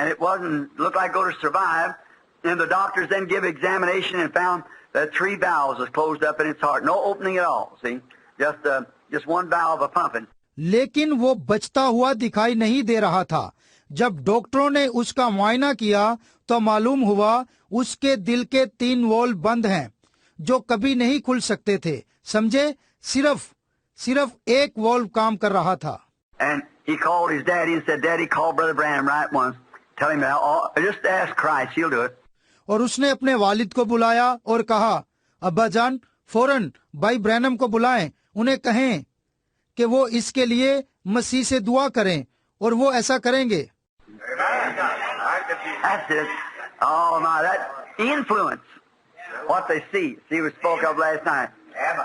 and it wasn't looked like going to survive. And the doctors then give examination and found that 3 valves was closed up in its heart, no opening at all. See, just one valve of pumping. लेकिन वो बचता हुआ दिखाई नहीं दे रहा था। जब डॉक्टरों ने उसका मुआयना किया तो मालूम हुआ उसके दिल के 3 वाल्व बंद हैं, जो कभी नहीं खुल सकते थे। समझे, सिर्फ एक वाल्व काम कर रहा था। And he called his daddy and said, "Daddy, call Brother Branham right once. Tell him just ask Christ, he'll do it." और उसने अपने वालिद को बुलाया और कहा, अब्बा जान, फौरन भाई ब्रैनम को बुलाएं, उन्हें कहें कि वो इसके लिए मसीह से दुआ करें और वो ऐसा करेंगे। That's it. Oh my, that influence. What they see we spoke of last night.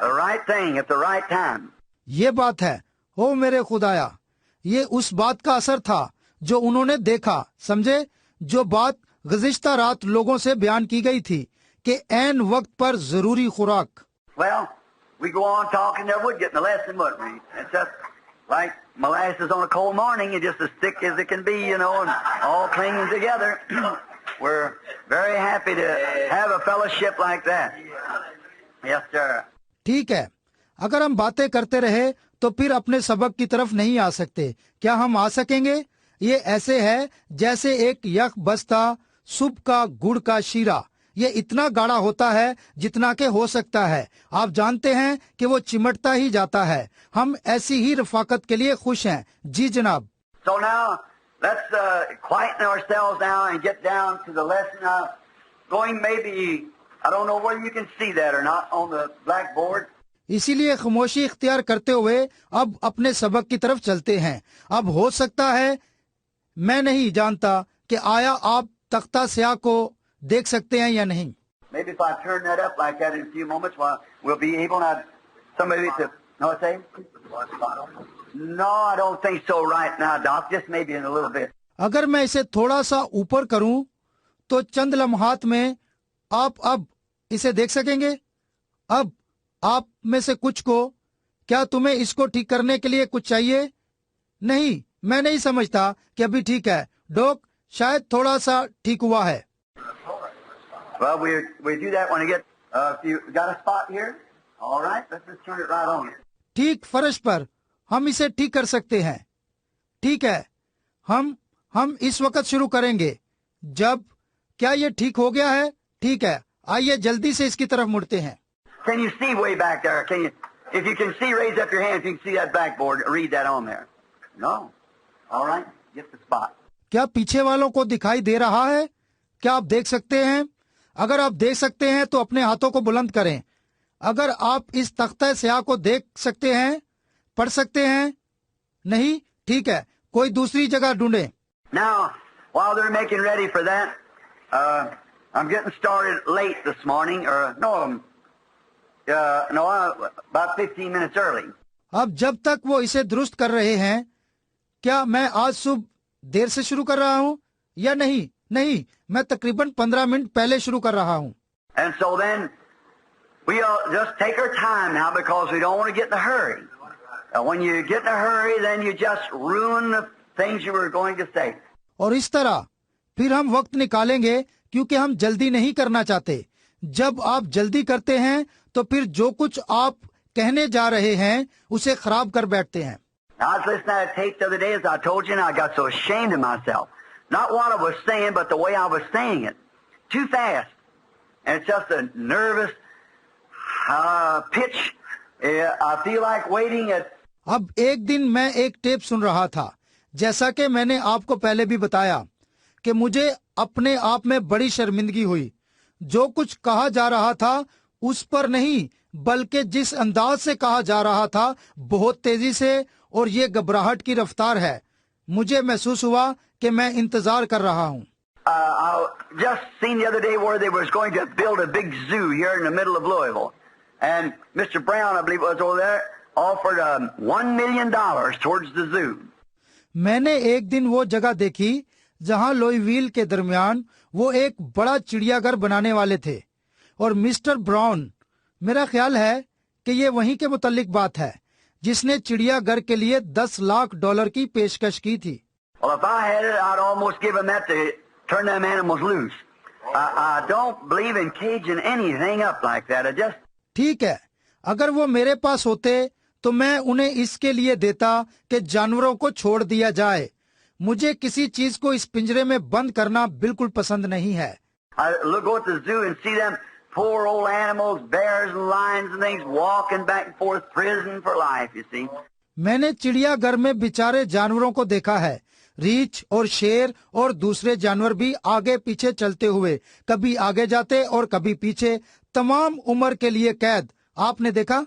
The right thing at the right time. ये बात है, ओ मेरे खुदाया, ये उस बात का असर था जो उन्होंने देखा। समझे, जो बात गुज़िश्ता रात लोगों से बयान की गई थी कि ऐन वक्त पर जरूरी खुराक। Well, we go on talking, there would get in the lesson, wouldn't we? It's just like molasses on a cold morning, it's just as thick as it can be, and all clinging together. We're very happy to have a fellowship like that. Yes, sir. ठीक है, अगर हम बातें करते रहे तो फिर अपने सबक की तरफ नहीं आ सकते। क्या हम आ सकेंगे? ये ऐसे है जैसे एक यख बस्ता सुब का गुड़ का शीरा। ये इतना गाढ़ा होता है जितना के हो सकता है। आप जानते हैं कि वो चिमटता ही जाता है। हम ऐसी ही रफाकत के लिए खुश हैं। जी जनाब। So now let's quieten ourselves now and get down to the lesson. Going maybe, I don't know whether you can see that or not on the blackboard. इसीलिए खामोशी इख्तियार करते हुए अब अपने सबक की तरफ चलते हैं। अब हो सकता है, मैं नहीं जानता कि आया आप तख्ता स्याह को देख सकते हैं या नहीं। Maybe if I turn that up like that in a few moments, we'll be able to somebody to no say. No, I don't think so right now, Doc. Just maybe in a little bit. अगर मैं इसे थोड़ा सा ऊपर करूं तो चंद लम्हात में आप अब इसे देख सकेंगे। अब आप में से कुछ को, क्या तुम्हें इसको ठीक करने के लिए कुछ चाहिए? नहीं, मैं नहीं समझता कि अभी ठीक है डॉक, शायद थोड़ा सा ठीक हुआ है। Well, we do that when I get. If you got a spot here, all right. Let's just turn it right on here. ठीक फर्श पर हम इसे ठीक कर सकते हैं। ठीक है, हम इस वक्त शुरू करेंगे जब, क्या ये ठीक हो गया है? ठीक है, आइए जल्दी से इसकी तरफ मुड़ते हैं। Can you see way back there? Can you? If you can see, raise up your hand. If you can see that blackboard, read that on there. No. All right. Get the spot. क्या पीछे वालों को दिखाई दे रहा है? क्या आप देख सकते हैं? अगर आप देख सकते हैं तो अपने हाथों को बुलंद करें। अगर आप इस तख्ता स्याह को देख सकते हैं, पढ़ सकते हैं? नहीं? ठीक है, कोई दूसरी जगह ढूंढे। Now, while they're making ready for that, I'm getting started late this morning, or about 15 minutes early. अब जब तक वो इसे दुरुस्त कर रहे हैं, क्या मैं आज सुबह देर से शुरू कर रहा हूँ या नहीं? नहीं, मैं तकरीबन 15 मिनट पहले शुरू कर रहा हूँ। And so then we'll just take our time now because we don't want to get in a hurry. When you get in a hurry, then you just ruin the things you were going to say. और इस तरह फिर हम वक्त निकालेंगे क्योंकि हम जल्दी नहीं करना चाहते। जब आप जल्दी करते हैं तो फिर जो कुछ आप कहने जा रहे हैं उसे खराब कर बैठते हैं। I was listening to a tape the other day, as I told you, and I got so ashamed of myself. Not what I was saying, but the way I was saying it. Too fast. And it's just a nervous pitch. I feel like waiting at... अब एक दिन मैं एक tape सुन रहा था, जैसा कि मैंने आपको पहले भी बताया कि मुझे अपने आप में बड़ी शर्मिंदगी हुई। जो कुछ कहा जा रहा था उस पर नहीं, बल्कि जिस अंदाज से कहा जा रहा था, बहुत तेजी से, और ये घबराहट की रफ्तार है। मुझे महसूस हुआ कि मैं इंतजार कर रहा हूँ। I just seen the other day where they was going to build a big zoo here in the middle of Louisville, and Mr. Brown, I believe, was over there, offered $1 million towards the zoo. मैंने एक दिन वो जगह देखी जहाँ Liouville के दरमियान वो एक बड़ा चिड़ियाघर बनाने वाले थे, और मिस्टर ब्राउन, मेरा ख्याल है कि ये वहीं के मुतल्लिक बात है, जिसने चिड़ियाघर के लिए $10 लाख की पेशकश की थी। Well, if I had it, I'd almost give them that to turn them animals loose. I don't believe in caging anything up like that. I just... ठीक है, अगर वो मेरे पास होते तो मैं उन्हें इसके लिए देता कि जानवरों को छोड़ दिया जाए। मुझे किसी चीज को इस पिंजरे में बंद करना बिल्कुल पसंद नहीं है। I go at the zoo and see them poor old animals, bears and lions and things walking back and forth, prison for life, you see. मैंने चिड़ियाघर में बेचारे जानवरों को देखा है, रीछ और शेर और दूसरे जानवर भी आगे पीछे चलते हुए, कभी आगे जाते और कभी पीछे, तमाम उम्र के लिए कैद। आपने देखा?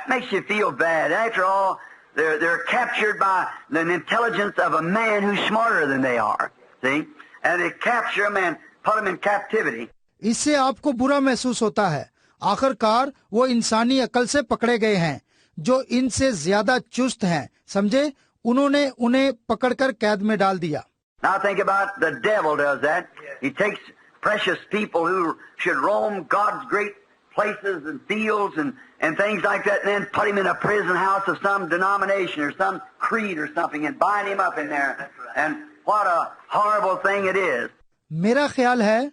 Makes you feel bad. After all, they're captured by the intelligence of a man who's smarter than they are. See? And they capture them and put them in captivity. इससे आपको बुरा महसूस होता है। आखिरकार वो इंसानी अकल से पकड़े गए हैं जो इनसे ज्यादा चुस्त हैं, समझे? उन्होंने उन्हें पकड़कर कैद में डाल दिया। Now think about the devil does that. He takes precious people who should roam God's great places and fields and things like that, and then put him in a prison house of some denomination or some creed or something and bind him up in there. And what a horrible thing it is. मेरा ख्याल है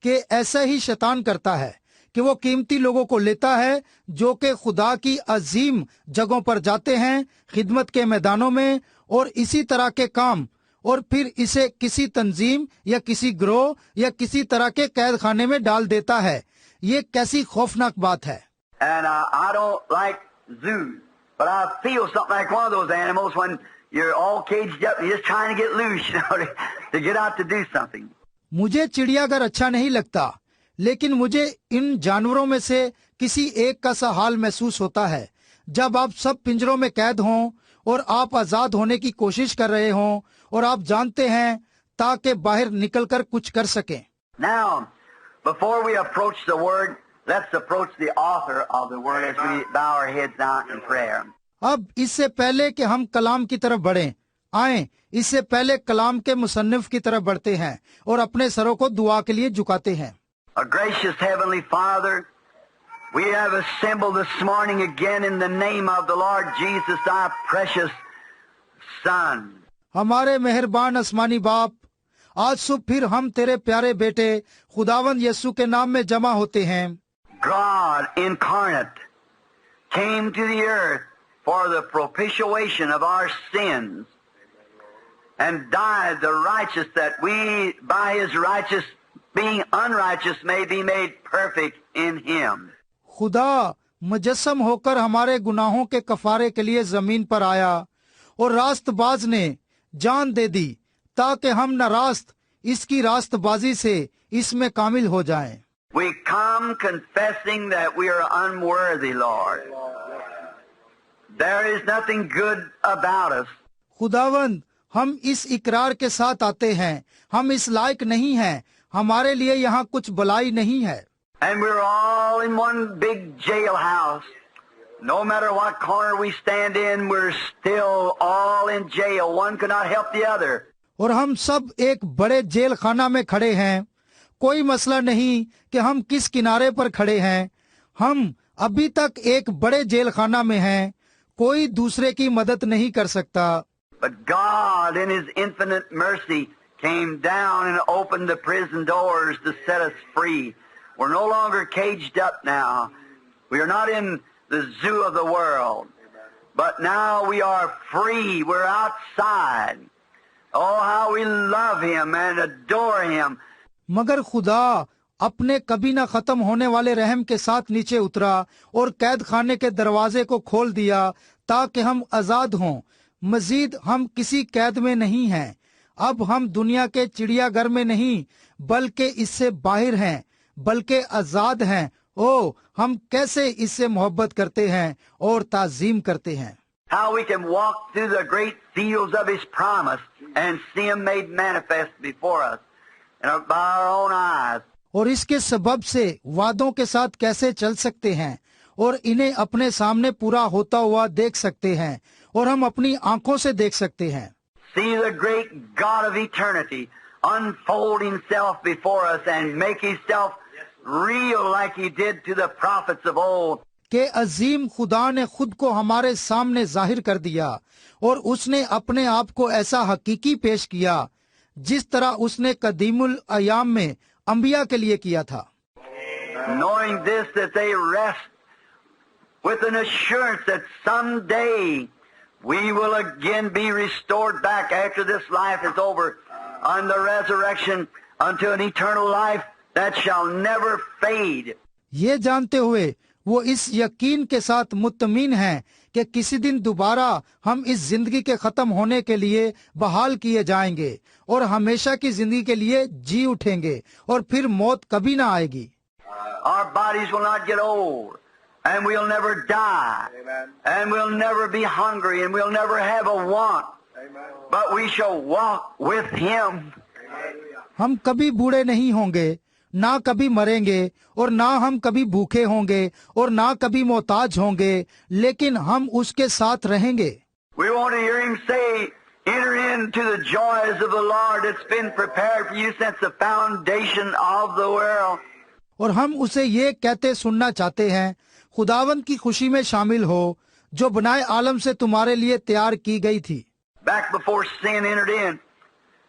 कि ऐसा ही शैतान करता है कि वो कीमती लोगों को लेता है जो कि खुदा की अजीम जगहों पर जाते हैं, खिदमत के मैदानों में और इसी तरह के काम, और फिर इसे किसी तंजीम या किसी ग्रोह या किसी तरह के कैद खाने में डाल देता है। ये कैसी खौफनाक बात है। And I don't like zoos, but I feel something like one of those animals when you're all caged up and you're just trying to get loose, you know, to get out to do something. मुझे चिड़ियाघर अच्छा नहीं लगता, लेकिन मुझे इन जानवरों में से किसी एक का सा हाल महसूस होता है जब आप सब पिंजरों में कैद हों और आप आजाद होने की कोशिश कर रहे हों और आप जानते हैं ताकि बाहर निकलकर कुछ कर सकें। Now, before we approach the word, let's approach the author of the word as we bow our heads down in prayer. अब इससे पहले कि हम कलाम की तरफ बढ़ें, आएं, इससे पहले कलाम के मुसन्निफ की तरफ बढ़ते हैं और अपने सरों को दुआ के लिए झुकाते हैं। Our gracious Heavenly Father, we have assembled this morning again in the name of the Lord Jesus, thy precious Son. हमारे मेहरबान आसमानी बाप, आज सुबह फिर हम तेरे प्यारे बेटे खुदावंद यीशु के नाम में जमा होते हैं। God incarnate came to the earth for the propitiation of our sins and died the righteous, that we by his righteous being unrighteous may be made perfect in him. खुदा मुजस्सम होकर हमारे गुनाहों के कफारे के लिए जमीन पर आया और रास्तबाज ने जान दे दी ताकि हम न रास्त इसकी रास्तबाजी से इसमें कामिल हो जाएं। We come confessing that we are unworthy, Lord. There is nothing good about us. खुदावंद, हम इस इकरार के साथ आते हैं, हम इस लायक नहीं हैं, हमारे लिए यहाँ कुछ भलाई नहीं है। And we're all in one big jailhouse. No matter what corner we stand in, we're still all in jail. One cannot help the other. और हम सब एक बड़े जेल खाना में खड़े हैं। कोई मसला नहीं कि हम किस किनारे पर खड़े हैं, हम अभी तक एक बड़े जेल खाना में हैं, कोई दूसरे की मदद नहीं कर सकता। But God in his infinite mercy came down and opened the prison doors to set us free. We're no longer caged up now. We are not in the zoo of the world. But now we are free. We're outside. Oh, how we love him and adore him. मगर खुदा अपने कभी न खत्म होने वाले रहम के साथ नीचे उतरा और कैद खाने के दरवाजे को खोल दिया ताकि हम आजाद हों। मजीद हम किसी कैद में नहीं हैं। अब हम दुनिया के चिड़ियाघर में नहीं बल्कि इससे बाहर हैं, बल्कि आजाद हैं। ओ, हम कैसे इससे मोहब्बत करते हैं और ताज़ीम करते हैं। How we can walk through the great fields of his promise and see him made manifest before us and by our own eyes. और इसके सबब से वादों के साथ कैसे चल सकते हैं और इन्हें अपने सामने पूरा होता हुआ देख सकते हैं और हम अपनी आंखों से देख सकते हैं। See the great God of eternity unfold himself before us and make himself real like he did to the prophets of old. कि अजीम खुदा ने खुद को हमारे सामने जाहिर कर दिया और उसने अपने आप को ऐसा हकीकी पेश किया जिस तरह उसने कदीमुल अयाम में अंबिया के लिए किया था। Knowing this, that they rest with an assurance that someday we will again be restored back after this life is over on the resurrection unto an eternal life that shall never fade. ये जानते हुए वो इस यकीन के साथ मुत्तमीन हैं कि किसी दिन दोबारा हम इस जिंदगी के खत्म होने के लिए बहाल किए जाएंगे और हमेशा की जिंदगी के लिए जी उठेंगे और फिर मौत कभी ना आएगी। Our bodies will not get old, and we'll never die, and we'll never be hungry, and we'll never have a want, but we shall walk with Him. हम कभी बूढ़े नहीं होंगे, ना कभी मरेंगे और ना हम कभी भूखे होंगे और ना कभी मोहताज होंगे, लेकिन हम उसके साथ रहेंगे। We want to hear Him say, enter into the joys of the Lord that's been prepared for you since the foundation of the world. और हम उसे ये कहते सुनना चाहते हैं, खुदावंद की खुशी में शामिल हो जो बनाए आलम से तुम्हारे लिए तैयार की गई थी। Back before sin entered in,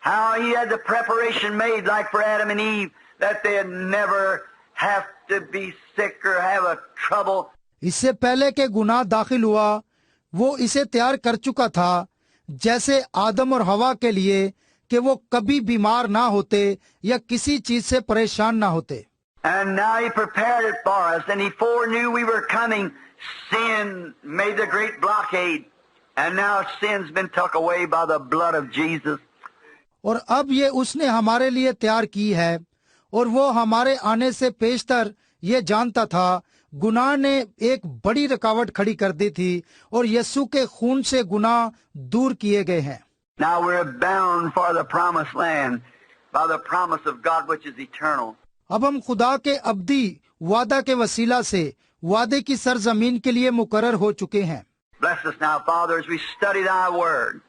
how He had the preparation made like for Adam and Eve, that they'd never have to be sick or have a trouble. इससे पहले के गुनाह दाखिल हुआ, वो इसे तैयार कर चुका था जैसे आदम और हवा के लिए कि वो कभी बीमार ना होते या किसी चीज से परेशान ना होते। And now He prepared it for us, and He foreknew we were coming. Sin made the great blockade, and now sin's been took away by the blood of Jesus. और अब ये उसने हमारे लिए तैयार की है और वो हमारे आने से पेशतर ये जानता था गुनाह ने एक बड़ी रुकावट खड़ी कर दी थी और यीशु के खून से गुनाह दूर किए गए हैं। Now we're bound for the promised land by the promise of God which is eternal. अब हम खुदा के अब्दी वादा के वसीला से वादे की सरजमीन के लिए मुकर्रर हो चुके हैं। Bless us now, Father, as we study Thy Word.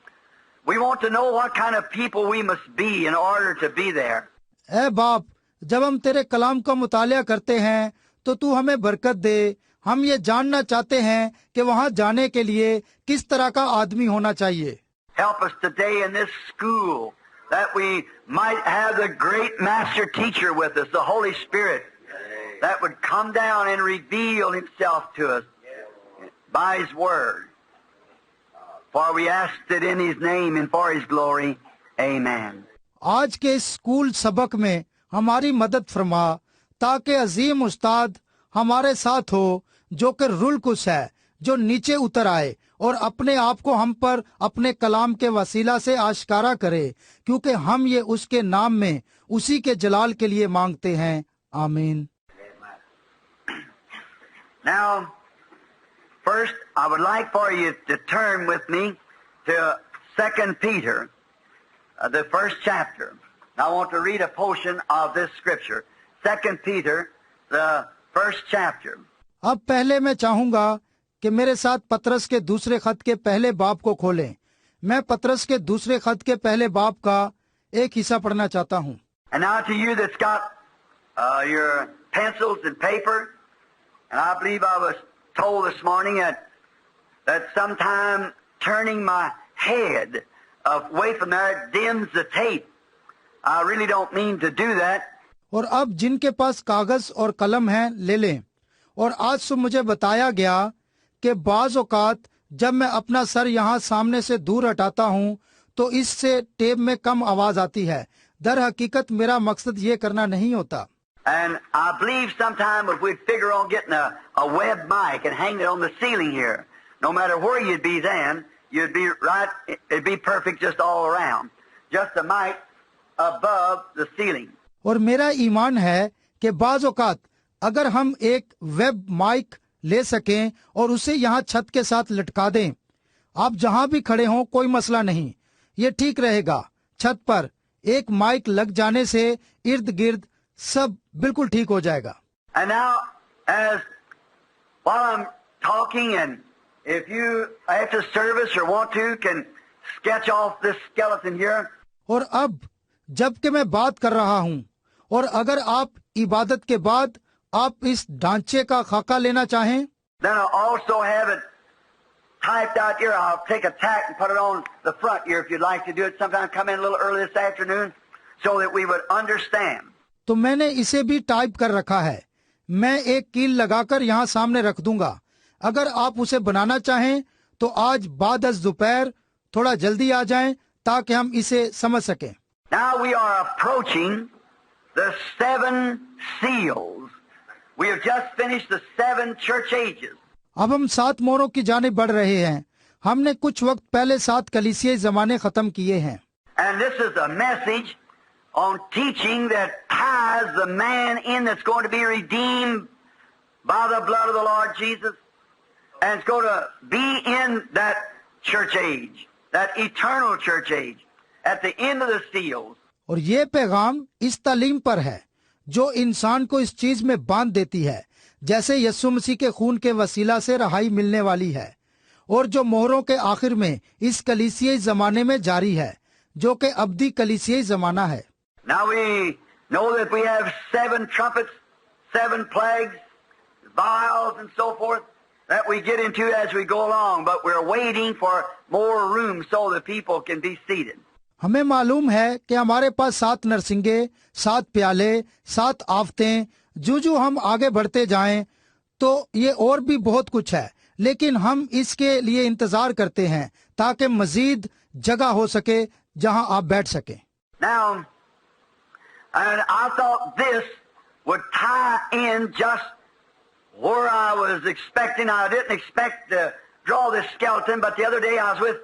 We want to know what kind of people we must be in order to be there. ऐ बाप, जब हम तेरे कलाम का मुतालिया करते हैं तो तू हमें बरकत दे। हम ये जानना चाहते हैं कि वहाँ जाने के लिए किस तरह का आदमी होना चाहिए। Help us today in this school that we might have the great master teacher with us, the Holy Spirit, that would come down and reveal Himself to us by His Word. For we asked it in His name and for His glory. Amen. आज के इस school सबक में हमारी मदद फरमा ताकि अजीम उस्ताद हमारे साथ हो जो कि रुल कुछ है, जो नीचे उतर आए और अपने आप को हम पर अपने कलाम के वसीला से आश्कारा करे, क्योंकि हम ये उसके नाम में उसी के जलाल के लिए मांगते हैं। आमीन। Now, first, I would like for you to turn with me to 2 Peter, the first chapter. I want to read a portion of this scripture. 2 Peter, the first chapter. अब पहले मैं चाहूंगा कि मेरे साथ पतरस के दूसरे खत के पहले बाब को खोलें। मैं पतरस के दूसरे खत के पहले बाब का एक हिस्सा पढ़ना चाहता हूँ। And now to you that's got your pencils and paper, and I believe I was told this morning that sometime turning my head away from there dims the tape. I really don't mean to do that. और अब जिनके पास कागज और कलम है ले लें। और आज सुबह मुझे बताया गया कि बाज औकात जब मैं अपना सर यहाँ सामने से दूर हटाता हूँ तो इससे टेप में कम आवाज आती है। दर हकीकत मेरा मकसद ये करना नहीं होता। And I believe sometime if we'd figure on getting a web mic and hang it on the ceiling here, no matter where you'd be then, you'd be right, it'd be perfect just all around. Just a mic above the ceiling. और मेरा ईमान है कि बाज औकात अगर हम एक web mic ले सकें और उसे यहाँ छत के साथ लटका दें, आप जहाँ भी खड़े हों कोई मसला नहीं, ये ठीक रहेगा। छत पर एक माइक लग जाने से इर्द गिर्द सब बिल्कुल ठीक हो जाएगा। And now, as while I'm talking, and if you after service or want to, can sketch off this skeleton here. और अब जबकि मैं बात कर रहा हूँ और अगर आप इबादत के बाद आप इस ढांचे का खाका लेना चाहें, Then I'll also have it typed out here. I'll take a tack and put it on the front here if you'd like to do it. Sometime come in a little early this afternoon so that we would understand. तो मैंने इसे भी type कर रखा है। मैं एक कील लगाकर यहाँ सामने रख दूंगा। अगर आप उसे बनाना चाहें तो आज बाद दोपहर थोड़ा जल्दी आ जाएं ताकि हम इसे समझ सकें। Now we are approaching the 7 seals. We have just finished the 7 church ages. अब हम 7 मोहरों की जाने बढ़ रहे हैं। हमने कुछ वक्त पहले 7 कलीसियाई जमाने खत्म किए हैं। And this is a message on teaching that has the man in that's going to be redeemed by the blood of the Lord Jesus, and it's going to be in that church age, that eternal church age, at the end of the seals. और ये पैगाम इस तालीम पर है जो इंसान को इस चीज में बांध देती है जैसे यीशु मसीह के खून के वसीला से रहाई मिलने वाली है, और जो मोहरों के आखिर में इस कलीसियाई जमाने में जारी है जो कि अब्दी कलीसियाई जमाना है। Now we know that we have 7 trumpets, 7 plagues, vials and so forth that we get into as we go along, but we're waiting for more room so the people can be seated. हमें मालूम है कि हमारे पास 7 नरसिंगे, 7 प्याले, 7 आफतें, जो हम आगे बढ़ते जाएं तो ये और भी बहुत कुछ है, लेकिन हम इसके लिए इंतजार करते हैं ताकि मजीद जगह हो सके जहां आप बैठ सके। Now, and I thought this would tie in just where I was expecting. I didn't expect to draw this skeleton, but the other day I was with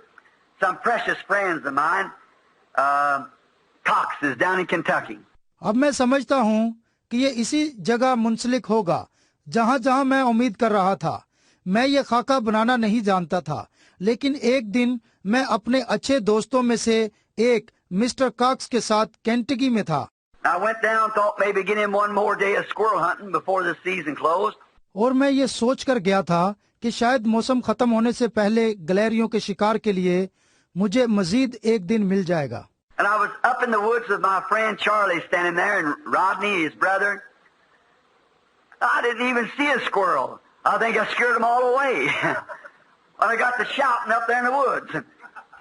some precious friends of mine, Cox's down in Kentucky. अब मैं समझता हूँ कि ये इसी जगह मुंसलिक होगा जहाँ मैं उम्मीद कर रहा था। मैं ये खाका बनाना नहीं जानता था, लेकिन एक दिन मैं अपने अच्छे दोस्तों में से एक मिस्टर कॉक्स के साथ केंटकी में था। I went down, thought maybe get in one more day of squirrel hunting before the season closed. और मैं ये सोच कर गया था कि शायद मौसम खत्म होने से पहले गलहरियों के शिकार के लिए मुझे मजीद एक दिन मिल जाएगा। And I was up in the woods with my friend Charlie standing there and Rodney, his brother. I didn't even see a squirrel. I think I scared them all away. When I got to shouting up there in the woods.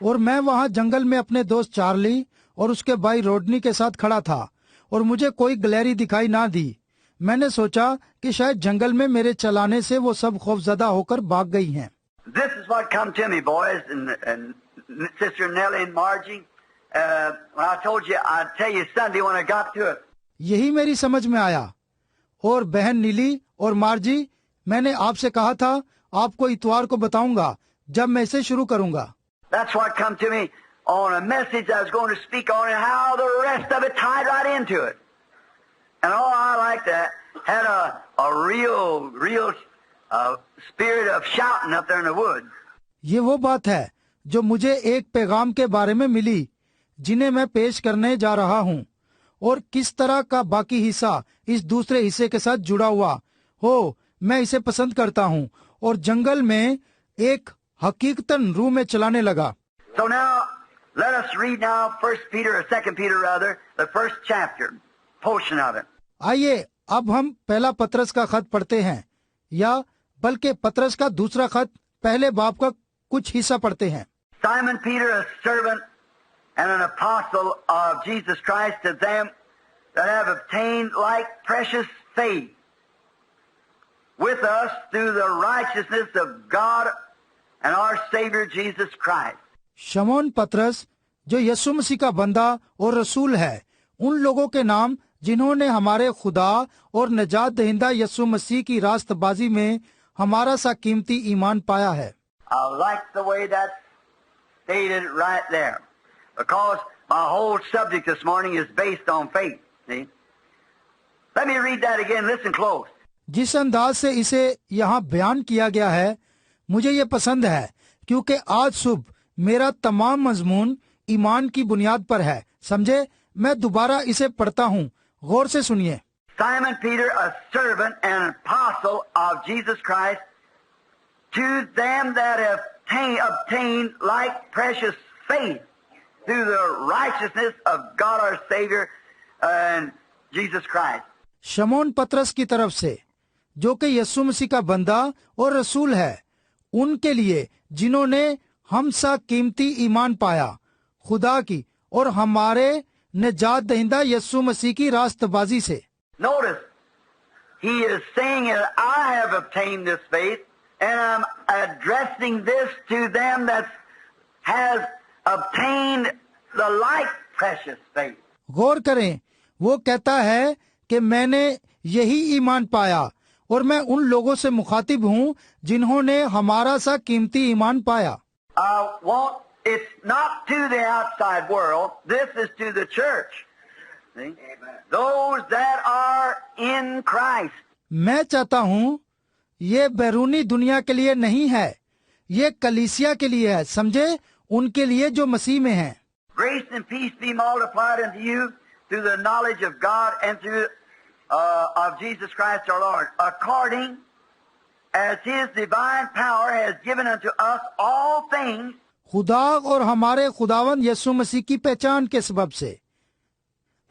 और मैं वहाँ जंगल में अपने दोस्त Charlie और उसके भाई रोडनी के साथ खड़ा था और मुझे कोई गलहरी दिखाई ना दी। मैंने सोचा कि शायद जंगल में मेरे चलाने से वो सब खौफजदा होकर भाग गई हैं। This is what come to me, boys, and Sister Nellie and Margie. When I told you, I'd tell you Sunday when I got to it. यही मेरी समझ में आया। और बहन नीली और मार्जी, मैंने आपसे कहा था आपको इतवार को बताऊंगा जब मैं इसे शुरू करूंगा। That's what come to me on a message I was going to speak on and how the rest of it tied right into it. And all I like that had a real spirit of shouting up there in the woods. ये वो बात है जो मुझे एक पैगाम के बारे में मिली जिन्हें मैं पेश करने जा रहा हूँ, और किस तरह का बाकी हिस्सा इस दूसरे हिस्से के साथ जुड़ा हुआ हो। मैं इसे पसंद करता हूँ और जंगल में एक हकीकतन रूह में चलाने लगा। So now let us read now 1 Peter or 2 Peter rather, the first chapter, portion of it. आइए अब हम पहला पत्रस का खत पढ़ते हैं, या बल्कि पत्रस का दूसरा खत पहले बाब का कुछ हिस्सा पढ़ते हैं। Simon Peter, a servant and an apostle of Jesus Christ, to them that have obtained like precious faith with us through the righteousness of God and our Savior Jesus Christ. शमौन पत्रस जो यीशु मसीह का बंदा और रसूल है, उन लोगों के नाम जिन्होंने हमारे खुदा और निजात दहिंदा यीशु मसीह की रास्तबाजी में हमारा सा कीमती ईमान पाया है। I like the way that's stated right there, because my whole subject this morning is based on faith. See? Let me read that again. Listen close. जिस अंदाज से इसे यहाँ बयान किया गया है मुझे ये पसंद है, क्योंकि आज सुबह मेरा तमाम मजमून ईमान की बुनियाद पर है। समझे? मैं दोबारा इसे पढ़ता हूँ, गौर से सुनिए। Simon Peter, a servant and an apostle of Jesus Christ, to them that have obtained like precious faith through the righteousness of God our Savior and Jesus Christ. शमौन पत्रस की तरफ से, जो कि यीशु मसीह का बंदा और रसूल है, उनके लिए जिन्होंने हम सा कीमती ईमान पाया खुदा की और हमारे निजात दहिंदा यीशु मसीह की रास्तबाजी से। Notice, he is saying that I have obtained this faith, and I'm addressing this to them that has obtained the like precious faith. गौर करें, वो कहता है कि मैंने यही ईमान पाया और मैं उन लोगों से मुखातिब हूँ जिन्होंने हमारा सा कीमती ईमान पाया। It's not to the outside world. This is to the church. See? Those that are in Christ. मैं चाहता हूँ ये बैरूनी दुनिया के लिए नहीं है, ये कलीसिया के लिए है, समझे, उनके लिए जो मसीह में हैं। Grace and peace be multiplied unto you through the knowledge of God and through of Jesus Christ our Lord, according as His divine power has given unto us all things. खुदा और हमारे खुदावन यीशु मसीह की पहचान के सबब से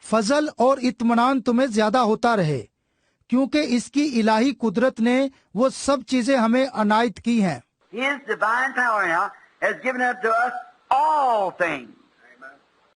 फजल और इत्मीनान तुम्हें ज्यादा होता रहे, क्योंकि इसकी इलाही कुदरत ने वो सब चीजें हमें अनायत की हैं। His divine power now has given unto us all things.